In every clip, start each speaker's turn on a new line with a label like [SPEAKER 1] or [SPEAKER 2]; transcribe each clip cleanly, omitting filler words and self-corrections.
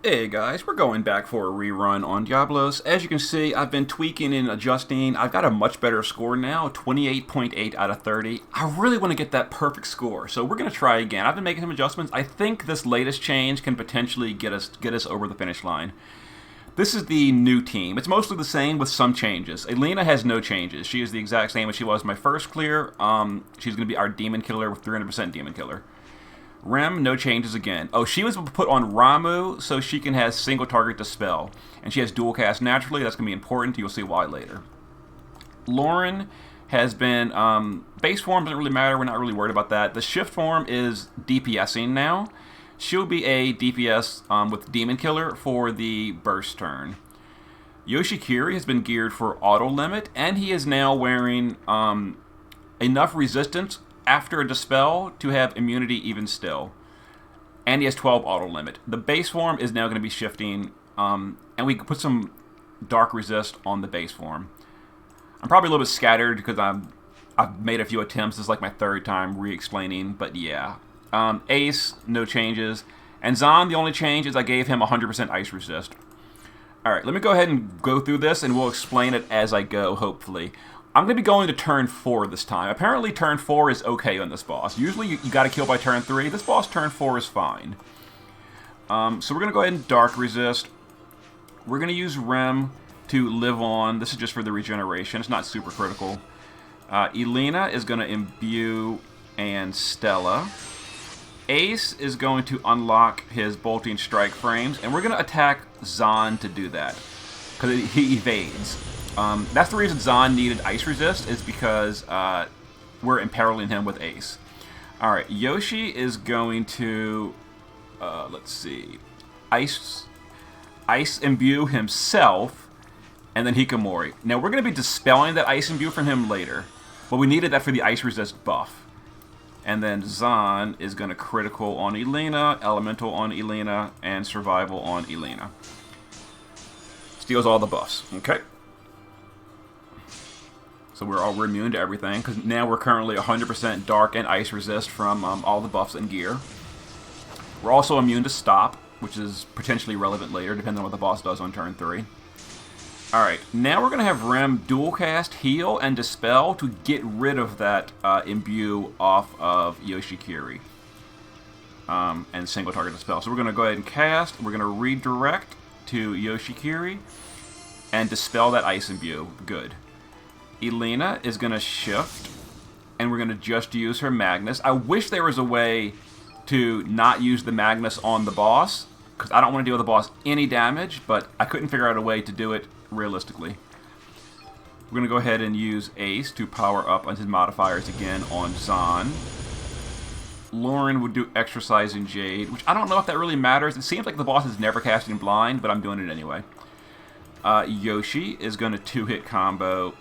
[SPEAKER 1] Hey guys, we're going back for a rerun on Diablos. As you can see, I've been tweaking and adjusting. I've got a much better score now, 28.8 out of 30. I really want to get that perfect score, so we're going to try again. I've been making some adjustments. I think this latest change can potentially get us over the finish line. This is the new team. It's mostly the same with some changes. Elena has no changes. She is the exact same as she was my first clear. She's going to be our demon killer with 300% demon killer. Rem, no changes again. Oh, she was put on Ramu so she can have single target dispel. And she has dual cast naturally. That's going to be important. You'll see why later. Lauren has been... base form doesn't really matter. We're not really worried about that. The shift form is DPSing now. She'll be a DPS with Demon Killer for the burst turn. Yoshikiri has been geared for auto limit. And he is now wearing enough resistance after a dispel to have immunity even still. And he has 12 auto limit. The base form is now going to be shifting, and we can put some dark resist on the base form. I'm probably a little bit scattered because I've made a few attempts. This is like my third time re-explaining, but yeah. Ace, no changes. And Zahn, the only change is I gave him 100% ice resist. Alright, let me go ahead and go through this, and we'll explain it as I go, hopefully. I'm going to be going to turn 4 this time. Apparently turn 4 is okay on this boss. Usually you got to kill by turn 3. This boss turn 4 is fine. So we're going to go ahead and dark resist. We're going to use Rem to live on. This is just for the regeneration. It's not super critical. Elena is going to imbue and Stella. Ace is going to unlock his bolting strike frames. And we're going to attack Zahn to do that, because he evades. That's the reason Zahn needed Ice Resist, is because we're imperiling him with Ace. Alright, Yoshi is going to, let's see, Ice Imbue himself, and then Hikomori. Now, we're going to be dispelling that Ice Imbue from him later, but we needed that for the Ice Resist buff. And then Zahn is going to critical on Elena, elemental on Elena, and survival on Elena. Steals all the buffs, okay? So we're immune to everything, because now we're currently 100% dark and ice resist from all the buffs and gear. We're also immune to stop, which is potentially relevant later, depending on what the boss does on turn 3. Alright, now we're going to have Rem dual cast, heal, and dispel to get rid of that imbue off of Yoshikiri. And single target dispel. So we're going to go ahead and cast, we're going to redirect to Yoshikiri, and dispel that ice imbue. Good. Elena is going to shift, and we're going to just use her Magnus. I wish there was a way to not use the Magnus on the boss, because I don't want to deal the boss any damage, but I couldn't figure out a way to do it realistically. We're going to go ahead and use Ace to power up on his modifiers again on Zahn. Lauren would do Exercising Jade, which I don't know if that really matters. It seems like the boss is never casting blind, but I'm doing it anyway. Yoshi is going to 2-hit combo.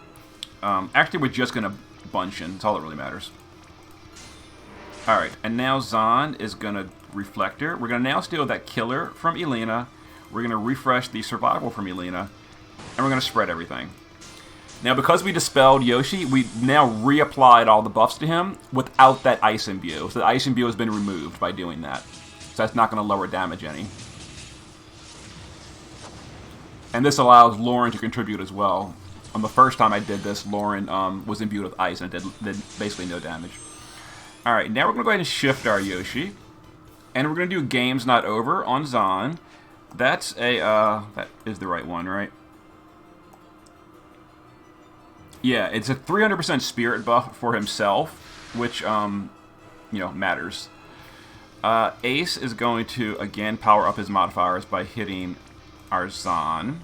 [SPEAKER 1] Actually, we're just going to Bunchen. That's all that really matters. Alright, and now Zahn is going to Reflector. We're going to now steal that Killer from Elena. We're going to refresh the Survival from Elena. And we're going to spread everything. Now, because we dispelled Yoshi, we now reapplied all the buffs to him without that Ice Imbue. So the Ice Imbue has been removed by doing that. So that's not going to lower damage any. And this allows Lauren to contribute as well. On the first time I did this, Lauren was imbued with ice and it did basically no damage. Alright, now we're going to go ahead and shift our Yoshi. And we're going to do Game's Not Over on Zahn. That's a, that is the right one, right? Yeah, it's a 300% spirit buff for himself, which, you know, matters. Ace is going to, again, power up his modifiers by hitting our Zahn.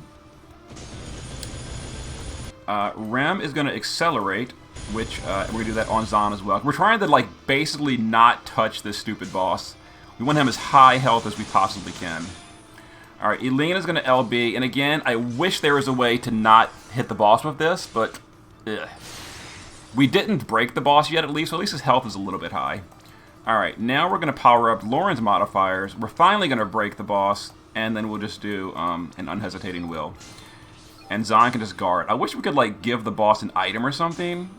[SPEAKER 1] Rem is going to accelerate, which we're going to do that on Zahn as well. We're trying to, like, basically not touch this stupid boss. We want him as high health as we possibly can. Alright, Elena's going to LB, and again, I wish there was a way to not hit the boss with this, but ugh. We didn't break the boss yet, at least, so at least his health is a little bit high. Alright, now we're going to power up Lauren's modifiers. We're finally going to break the boss, and then we'll just do an unhesitating will. And Zahn can just guard. I wish we could, like, give the boss an item or something.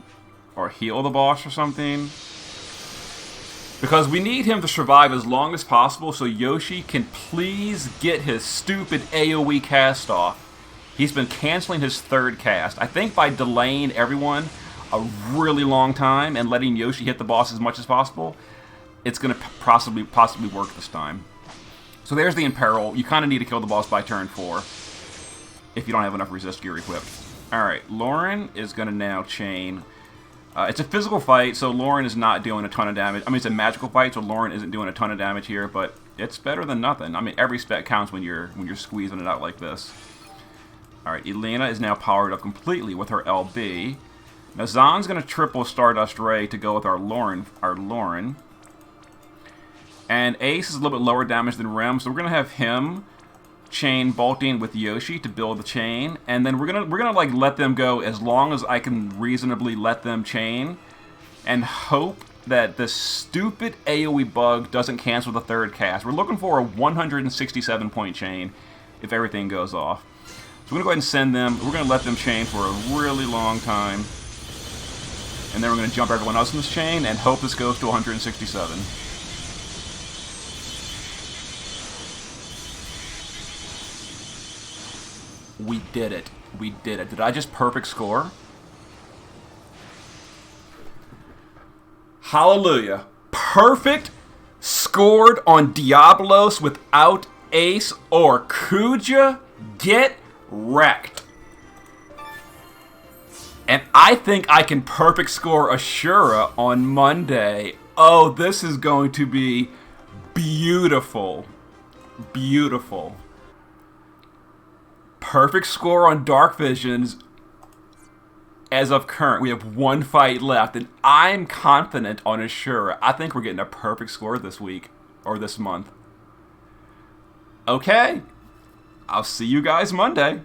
[SPEAKER 1] Or heal the boss or something. Because we need him to survive as long as possible so Yoshi can please get his stupid AoE cast off. He's been canceling his third cast. I think by delaying everyone a really long time and letting Yoshi hit the boss as much as possible, it's going to possibly work this time. So there's the Imperil. You kind of need to kill the boss by turn 4 if you don't have enough resist gear equipped. Alright, Lauren is going to now chain. It's a physical fight, so Lauren is not doing a ton of damage. I mean, it's a magical fight, so Lauren isn't doing a ton of damage here, but it's better than nothing. I mean, every spec counts when you're squeezing it out like this. Alright, Elena is now powered up completely with her LB. Now, Zahn's going to triple Stardust Ray to go with our Lauren. And Ace is a little bit lower damage than Rem, so we're going to have him chain bolting with Yoshi to build the chain, and then we're gonna like let them go as long as I can reasonably let them chain, and hope that this stupid AoE bug doesn't cancel the third cast. We're looking for a 167 point chain if everything goes off. So we're gonna go ahead and send them. We're gonna let them chain for a really long time, and then we're gonna jump everyone else in this chain and hope this goes to 167. We did it. We did it. Did I just perfect score? Hallelujah. Perfect scored on Diablos without Ace or Kuja. Get wrecked. And I think I can perfect score Ashura on Monday. Oh, this is going to be beautiful. Beautiful. Perfect score on Dark Visions as of current. We have one fight left, and I'm confident on Ashura. I think we're getting a perfect score this week, or this month. Okay, I'll see you guys Monday.